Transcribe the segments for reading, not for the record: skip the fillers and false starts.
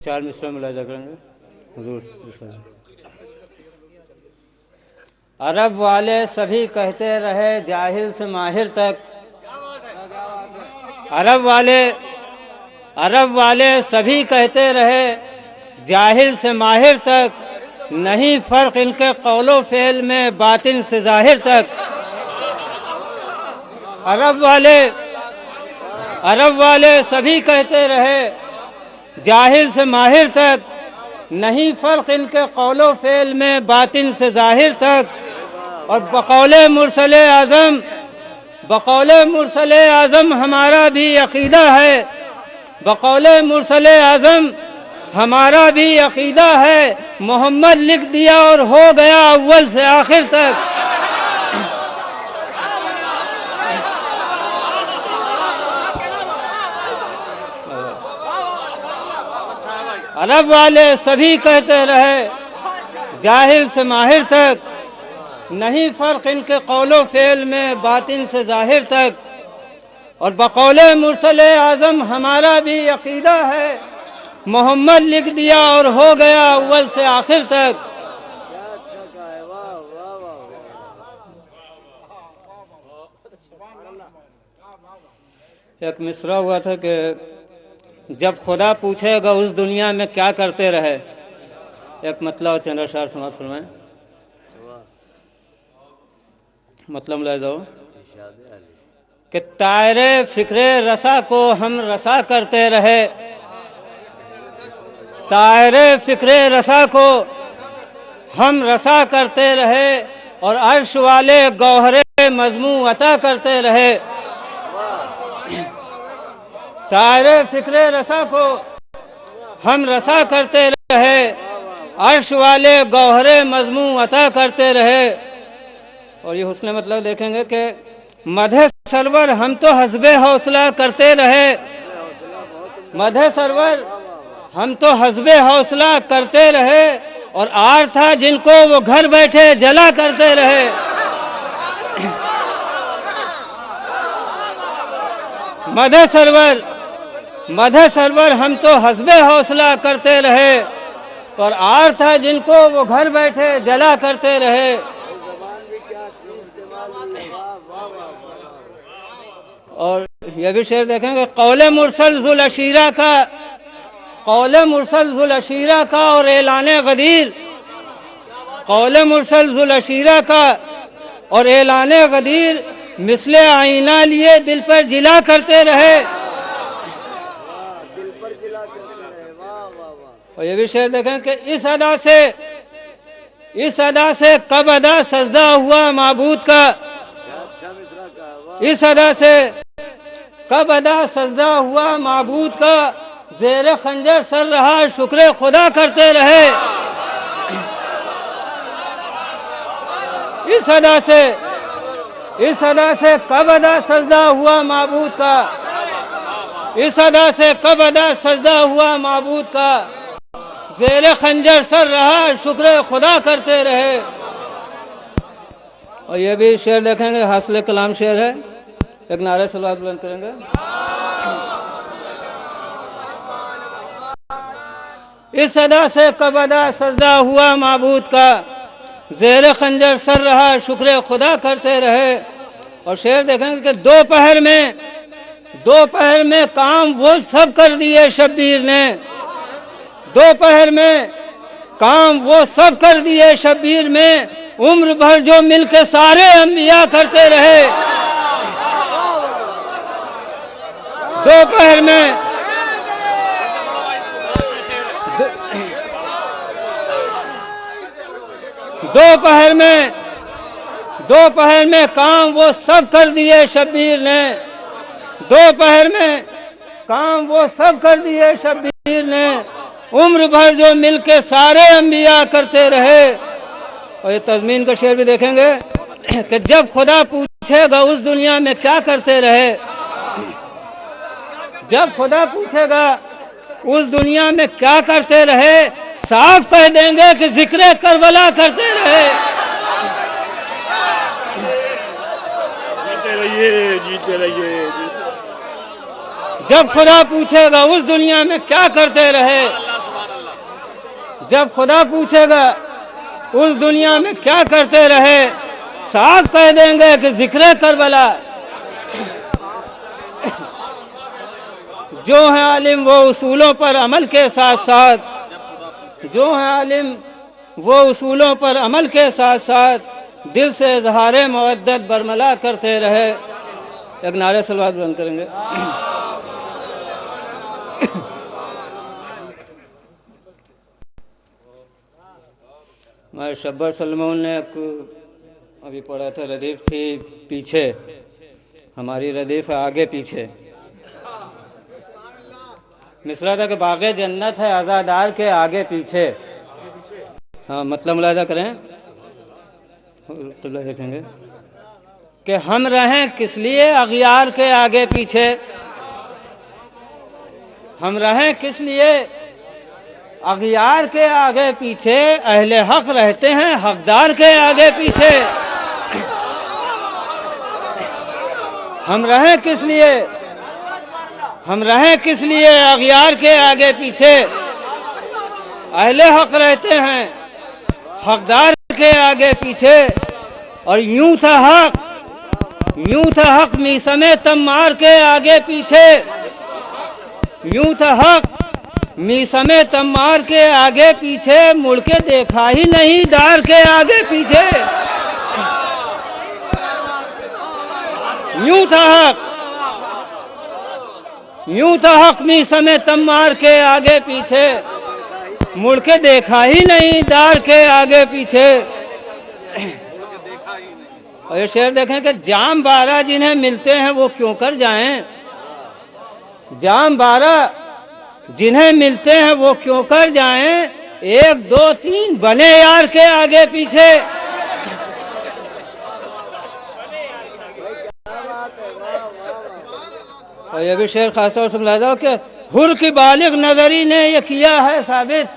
चार मिसरा मुलाजा करेंगे हुजूर। अरब वाले सभी कहते रहे जाहिल से माहिर तक। अरब वाले सभी कहते रहे जाहिल से माहिर तक, नहीं फर्क इनके कौलो फेल में बातिन से जाहिर तक। अरब वाले सभी कहते रहे जाहिल से माहिर तक, नहीं फर्क इनके कौलो फेल में बातिन से जाहिर तक। और बकौले मुरसले आज़म हमारा भी अक़ीदा है, बकौले मुरसले आज़म हमारा भी अक़ीदा है, मोहम्मद लिख दिया और हो गया अव्वल से आखिर तक। अरब वाले सभी कहते रहे जाहिल से माहिर तक, नहीं फर्क इनके कौलो फेल में बातिन से जाहिर तक। और बकौले मुरसले आज़म हमारा भी अक़ीदा है, मोहम्मद लिख दिया और हो गया अव्वल से आखिर तक। एक मिसरा हुआ था कि जब खुदा पूछेगा उस दुनिया में क्या करते रहे। एक मतलब चंद्र शार समाज फरमाएं, मतलब ले जाओ कि तायरे फिक्रे रसा को हम रसा करते रहे, तायरे फिक्रे रसा को हम रसा करते रहे, और अर्श वाले गौहरे मजमू अता करते रहे। तायरे फिक्रे रसा को हम रसा करते रहे, अर्श वाले गौहरे मजमू अता करते रहे। और ये हुस्न मतलब देखेंगे कि मधे सरवर हम तो हस्बे हौसला करते रहे, मधे सरवर हम तो हस्बे हौसला करते रहे, और आर था जिनको वो घर बैठे जला करते रहे। मधे सरवर हम तो हस्बे हौसला करते रहे, और आर था जिनको वो घर बैठे जला करते रहे। और ये भी शेर देखेंगे, कौले मुरसल जुल अशीरा का, कौले मुरसल जुल अशीरा का और ऐलाने गदीर, कौले मुरसल जुल अशीरा का और ऐलाने गदीर, मिसले आईना लिए दिल पर जिला करते रहे। और ये भी शेर देखें कि इस अदा से कब अदा सजदा हुआ माबूद का, इस अदा से कब अदा सजदा हुआ माबूद का, ज़ेरे खंजर सर रहा शुक्र खुदा करते रहे। इस अदा से कब अदा सजदा हुआ माबूद का, इस अदा से कब अदा सजदा हुआ माबूद का, ज़ेरे खंजर सर रहा शुक्र खुदा करते रहे। और ये भी शेर देखेंगे, हासिल कलाम शेर है, एक नारे सलावत बुलंद करेंगे। इस अदा से कब अदा सजदा हुआ माबूद का, ज़ेरे खंजर सर रहा शुक्र खुदा करते रहे। और शेर देखेंगे कि दोपहर में काम वो सब कर दिए शब्बीर ने, दोपहर में काम वो सब कर दिए शब्बीर में, उम्र भर जो मिलके सारे अंबिया करते रहे। दोपहर में काम वो सब कर दिए शब्बीर ने, दोपहर में काम वो सब कर दिए शब्बीर ने, उम्र भर जो मिलके सारे अंबिया करते रहे। और ये तज़मीन का शेर भी देखेंगे कि जब खुदा पूछेगा उस दुनिया में क्या करते रहे, जब खुदा पूछेगा उस दुनिया में क्या करते रहे, साफ कह देंगे कि जिक्र करबला करते रहे। जीते रहिए। जब खुदा पूछेगा उस दुनिया में क्या करते रहे, जब खुदा पूछेगा उस दुनिया में क्या करते रहे, साफ कह देंगे कि जिक्र करबला। जो है आलिम वो उसूलों पर अमल के साथ साथ, जो है आलिम वो उसूलों पर अमल के साथ साथ दिल से इजहार मवद्दत बरमला करते रहे। एक नारे सलवात बुलंद करेंगे। हमारे शब्बर सलमान ने अभी पढ़ा था, रदीफ थी पीछे, हमारी रदीफ है आगे पीछे। मिसरा था कि बागे जन्नत है आज़ादार के आगे पीछे। हाँ मतलब मुलाजा करें तो देखेंगे कि हम रहें किस लिए अगियार के आगे पीछे, हम रहें किस लिए अगियार के आगे पीछे, अहले हक रहते हैं हकदार के आगे पीछे। हम रहें किस लिए, हम रहें किस लिए अगियार के आगे पीछे, अहले हक रहते हैं हकदार के आगे पीछे। और यूं था हक, यूं था हक मीसमे तम्मार के आगे पीछे, यूं था हक मीसमे तम्मार के आगे पीछे, मुड़ के देखा ही नहीं दार के आगे पीछे। यूं था हक, यूं था हक मीसमे तम्मार के आगे पीछे, मुड़ के देखा ही नहीं दार के आगे पीछे। और ये शेर देखें कि जाम बारह जिन्हें मिलते हैं वो क्यों कर जाएं, जाम बारह जिन्हें मिलते हैं वो क्यों कर जाएं, एक दो तीन बने यार के आगे पीछे। और ये भी शेर खासतौर से मुलाजा कि हुर की बालिग नजरी ने ये किया है साबित,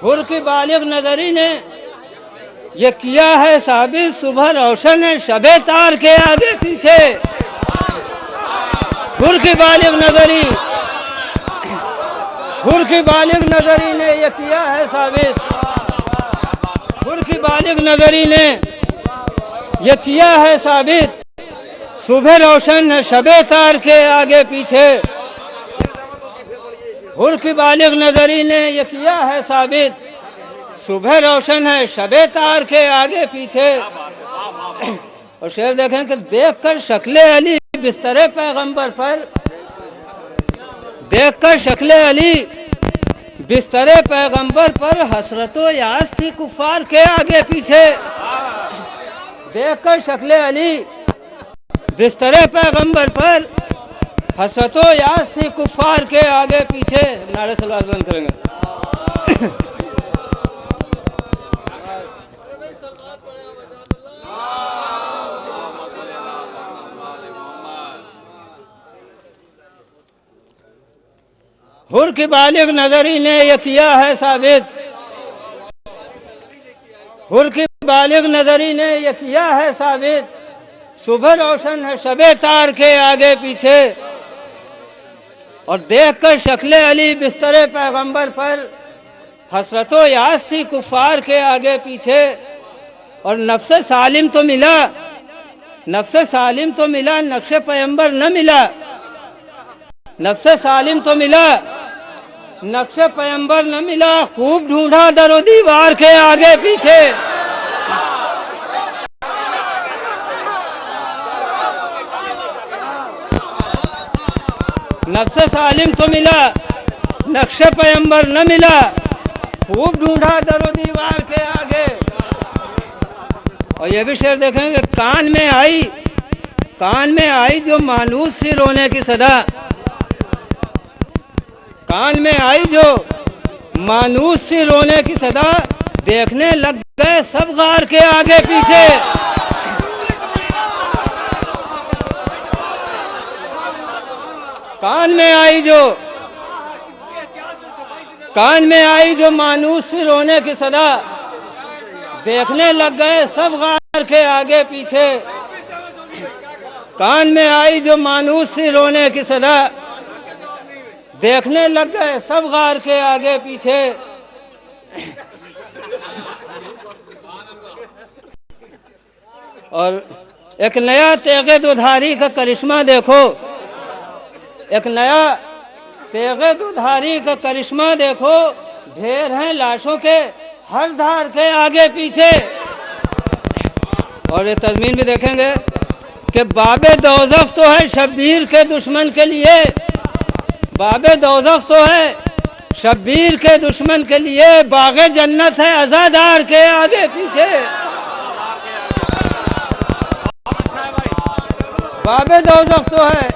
हुर की बालिग नजरी ने ये किया है साबित, सुबह रोशन है शबे तार के आगे पीछे। हुर की बालिग नजरी, हुर की बालिग नजरी ने ये किया है साबित, हुर की बालिग नजरी ने ये किया है साबित, सुबह रोशन है शबे तार के आगे पीछे। हुर की बालिग नजरी ने ये किया है साबित, सुबह रोशन है शबे तार के आगे पीछे। और शेर देखें कि देखकर शक्ले अली बिस्तरे पैगंबर पर, देखकर शक्ले अली बिस्तरे पैगंबर पर, हसरतो यास थी कुफार के आगे पीछे। देखकर शक्ले अली बिस्तरे पैगंबर पर, हसरतो यास थी कुफार के आगे पीछे। नारे सलात बंद करेंगे। हुर की बालिग नजरी ने यह किया है साबित, हुर की बालिग नजरी ने यह किया है साबित, सुबह रोशन है शबे तार के आगे पीछे। और देखकर शक्ले अली बिस्तरे पैगंबर पर, हसरतो यास थी कुफार के आगे पीछे। और नफ्स सालिम तो मिला, नफ्स सालिम तो मिला, नक्श पैगंबर न मिला, नफ्स सालिम तो मिला, नक्श पैगंबर न मिला, खूब ढूंढा दरो दीवार के आगे पीछे। नफ्स सालिम तो मिला, नक्श पैगंबर न मिला, खूब ढूंढा दरो दीवार के आगे। और ये भी शेर देखेंगे, कान में आई, कान में आई जो मानूस सी रोने की सदा, कान में आई जो मानूस सी रोने की सदा, देखने लग गए सब गार के आगे पीछे। कान में आई जो, कान में आई जो मानूस सी रोने की सदा, देखने लग गए सब गार के आगे पीछे। कान में आई जो मानूस सी रोने की सदा, देखने लग गए सब गार के आगे पीछे। और एक नया तेगे दुधारी का करिश्मा देखो, एक नया तेगे दुधारी का करिश्मा देखो। ढेर हैं लाशों के हर धार के आगे पीछे। और ये तज़मीन भी देखेंगे कि बाबे दोज़ख तो है शब्बीर के दुश्मन के लिए, बाबे दोज़ख तो है शब्बीर के दुश्मन के लिए, बागे जन्नत है अज़ादार के आगे पीछे। बाबे दोज़ख तो है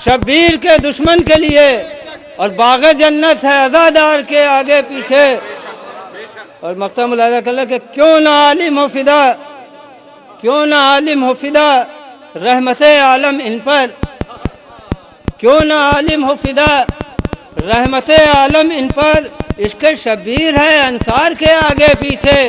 शब्बीर के दुश्मन के लिए और बागे जन्नत है अज़ादार के आगे पीछे। और मक़ता मुलाहिज़ा कर ले कि क्यों ना आलिम हो फिदा, क्यों ना आलिम हो फिदा रहमते आलम इन पर, क्यों ना आलिम हो फिदा रहमते आलम इन पर। इश्क़ शब्बीर है अंसार के आगे पीछे।